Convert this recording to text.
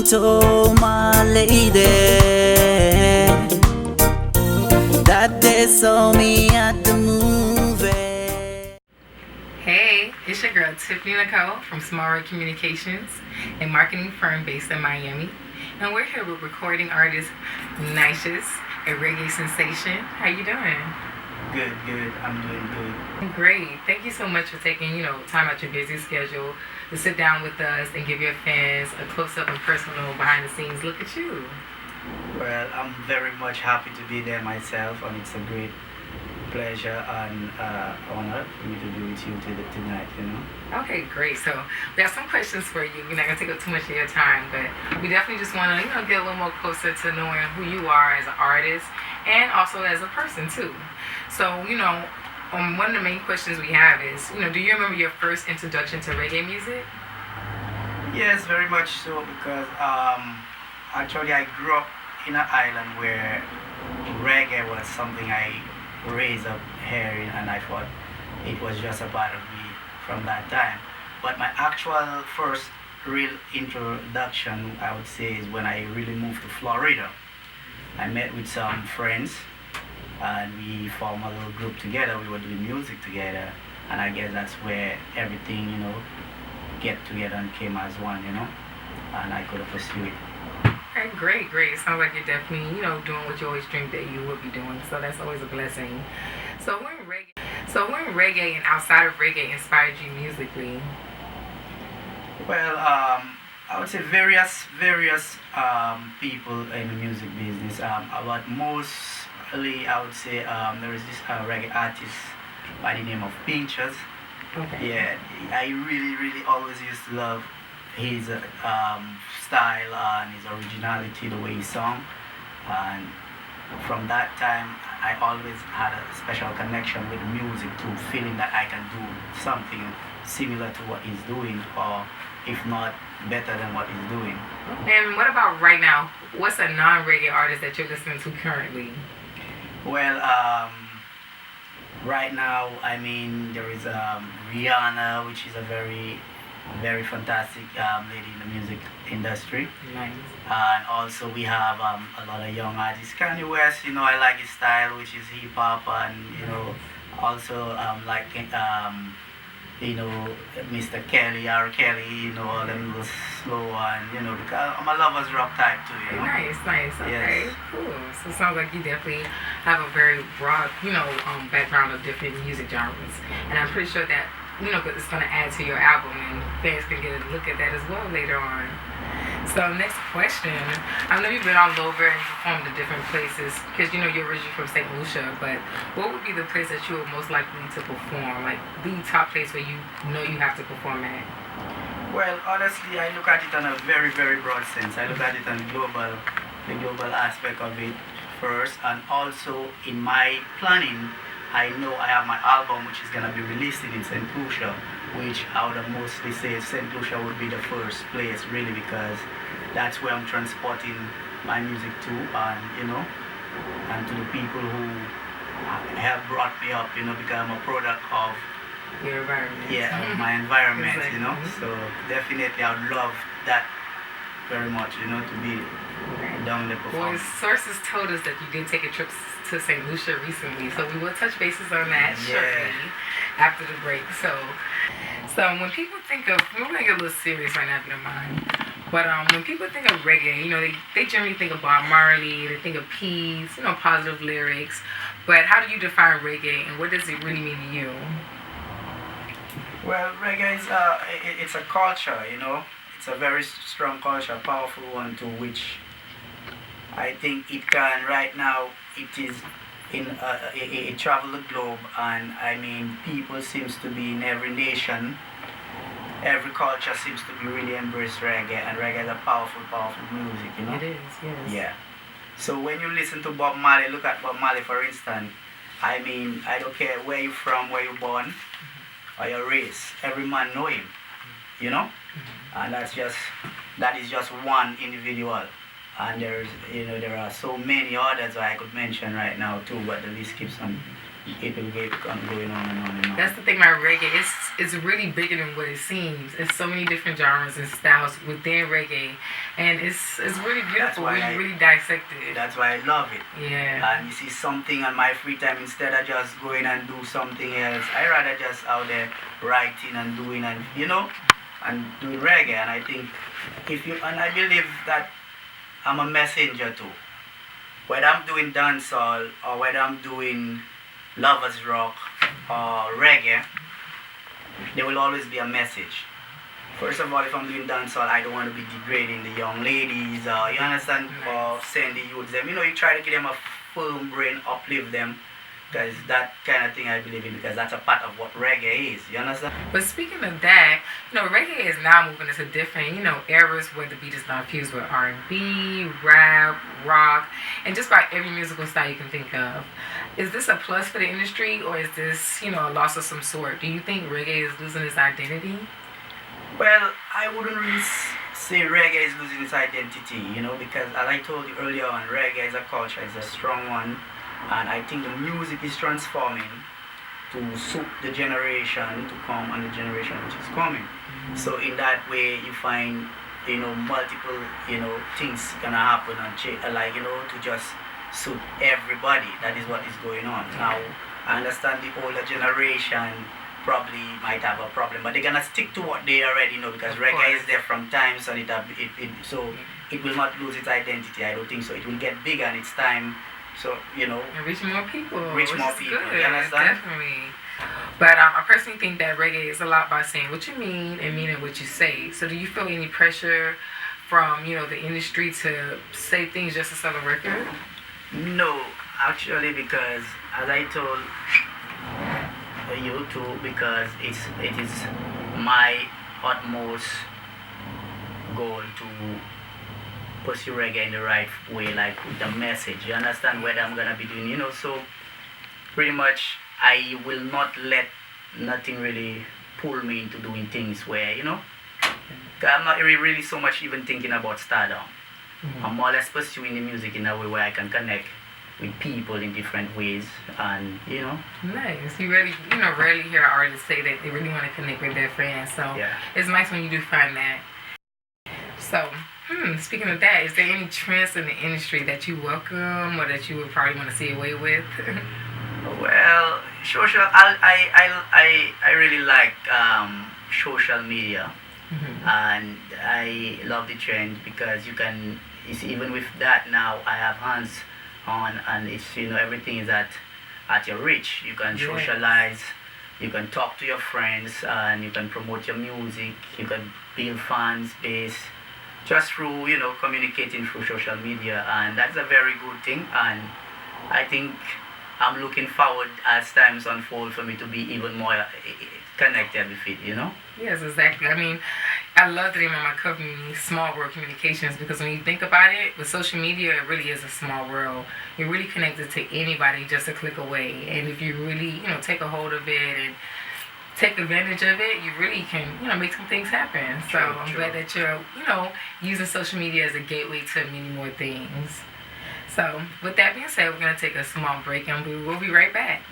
told my lady that they saw me at the movie. Hey, it's your girl Tiffany Nicole from Small Red Communications, a marketing firm based in Miami. And we're here with recording artist Nicious, a reggae sensation. How you doing? Good. I'm doing good. Great. Thank you so much for taking, time out your busy schedule to sit down with us and give your fans a close-up and personal behind-the-scenes look at you. Well, I'm very much happy to be there myself, and it's a great pleasure and honor for me to be with you tonight, Okay, great. So we have some questions for you. We're not going to take up too much of your time, but we definitely just want to, get a little more closer to knowing who you are as an artist and also as a person, too. So, one of the main questions we have is, do you remember your first introduction to reggae music? Yes, very much so, because actually I grew up in an island where reggae was something I raised up hearing, and I thought it was just a part of me from that time. But my actual first real introduction, I would say, is when I really moved to Florida. I met with some friends and we formed a little group together. We were doing music together, and I guess that's where everything, get together and came as one, and I could have pursued it. Okay, great. It sounds like you're definitely, doing what you always dreamed that you would be doing. So that's always a blessing. So when reggae and outside of reggae inspired you musically? Well, I would say various people in the music business. But mostly, I would say there is this reggae artist by the name of Nicious. Okay. Yeah, I really always used to love his style and his originality, the way he sung, and from that time I always had a special connection with music too, feeling that I can do something similar to what he's doing, or if not better than what he's doing. And what about right now? What's a non-reggae artist that you're listening to currently? Well, right now, there is Rihanna, which is a very fantastic lady in the music industry. Nice. And also we have a lot of young artists. Kanye West, I like his style, which is hip hop, and also Mr. Kelly, R. Kelly, all them little slow and because I'm a lover's rock type too. Nice. Okay, Yes. cool. So it sounds like you definitely have a very broad, background of different music genres, and I'm pretty sure that it's going to add to your album, and fans can get a look at that as well later on. So next question. I know you've been all over and performed in different places because you're originally from St. Lucia, but what would be the place that you were most likely to perform, like the top place where you have to perform at? Well, honestly, I look at it on a very broad sense. I look at it on the global aspect of it first, and also in my planning, I know I have my album which is going to be released in St. Lucia, which I would mostly say St. Lucia would be the first place, really, because that's where I'm transporting my music to, and to the people who have brought me up, because I'm a product of Your environment. of my environment, Exactly. So definitely I would love that very much, to be down there Well, performing. sources told us that you did take a trip to St. Lucia recently, so we will touch bases on that shortly after the break. So when people think of, we're going to get a little serious right now, if you don't mind. But when people think of reggae, they generally think of Bob Marley, they think of peace, positive lyrics. But how do you define reggae, and what does it really mean to you? Well, reggae is it's a culture, It's a very strong culture, powerful one to which I think it can, right now, it is in it travel the globe, and people seems to be in every nation, every culture seems to be really embrace reggae, and reggae is a powerful music, It is, yes. Yeah. So when you listen to Bob Marley, look at Bob Marley for instance, I don't care where you're from, where you're born, or your race, every man know him, and that is just one individual. And there are so many others I could mention right now too, but the list keeps on it will keep on going on and on and on. That's the thing about reggae. It's really bigger than what it seems. It's so many different genres and styles within reggae, and it's really beautiful when you really dissect it. That's why I love it. Yeah. And you see something on my free time, instead of just going and do something else, I rather just out there writing and doing and and doing reggae. And I think and I believe that I'm a messenger too. Whether I'm doing dancehall or whether I'm doing lovers rock or reggae, there will always be a message. First of all, if I'm doing dancehall, I don't want to be degrading the young ladies, you understand, or saying the youths them. You try to give them a firm brain, uplift them, because that kind of thing I believe in, because that's a part of what reggae is, you understand? But speaking of that, reggae is now moving into different, eras where the beat is now fused with R&B, rap, rock, and just about every musical style you can think of. Is this a plus for the industry, or is this, a loss of some sort? Do you think reggae is losing its identity? Well, I wouldn't really say reggae is losing its identity, because as I told you earlier on, reggae is a culture, it's a strong one, and I think the music is transforming to suit the generation to come and the generation which is coming. So in that way, you find, multiple, things gonna happen and to just suit everybody. That is what is going on. Now, I understand the older generation probably might have a problem, but they're gonna stick to what they already know, because reggae is there from time, so it will not lose its identity. I don't think so. It will get bigger in its time. So and reach more people. Reach more people. Good. You understand? Definitely. But I personally think that reggae is a lot by saying what you mean and meaning what you say. So do you feel any pressure from the industry to say things just to sell a record? No, actually, because as I told you too, because it is my utmost goal to pursue reggae in the right way, like with the message. You understand whether I'm gonna be doing, so pretty much I will not let nothing really pull me into doing things where, I'm not really so much even thinking about stardom. Mm-hmm. I'm more or less pursuing the music in a way where I can connect with people in different ways, and Nice. You really rarely hear artists say that they really want to connect with their fans, so yeah. It's nice when you do find that. So speaking of that, is there any trends in the industry that you welcome or that you would probably want to see away with? Well, I really like social media. Mm-hmm. And I love the trend, because you see, even with that now, I have hands on, and it's everything is at your reach. You can socialize, you can talk to your friends, and you can promote your music. You can build fans base just through communicating through social media, and that's a very good thing. And I think I'm looking forward as times unfold for me to be even more connected with it. Yes, exactly. I mean, I love the name of my company, Small World Communications, because when you think about it, with social media, it really is a small world. You're really connected to anybody just a click away. And if you really, take a hold of it and take advantage of it, you really can, make some things happen. So I'm glad that you're, using social media as a gateway to many more things. So with that being said, we're going to take a small break, and we will be right back.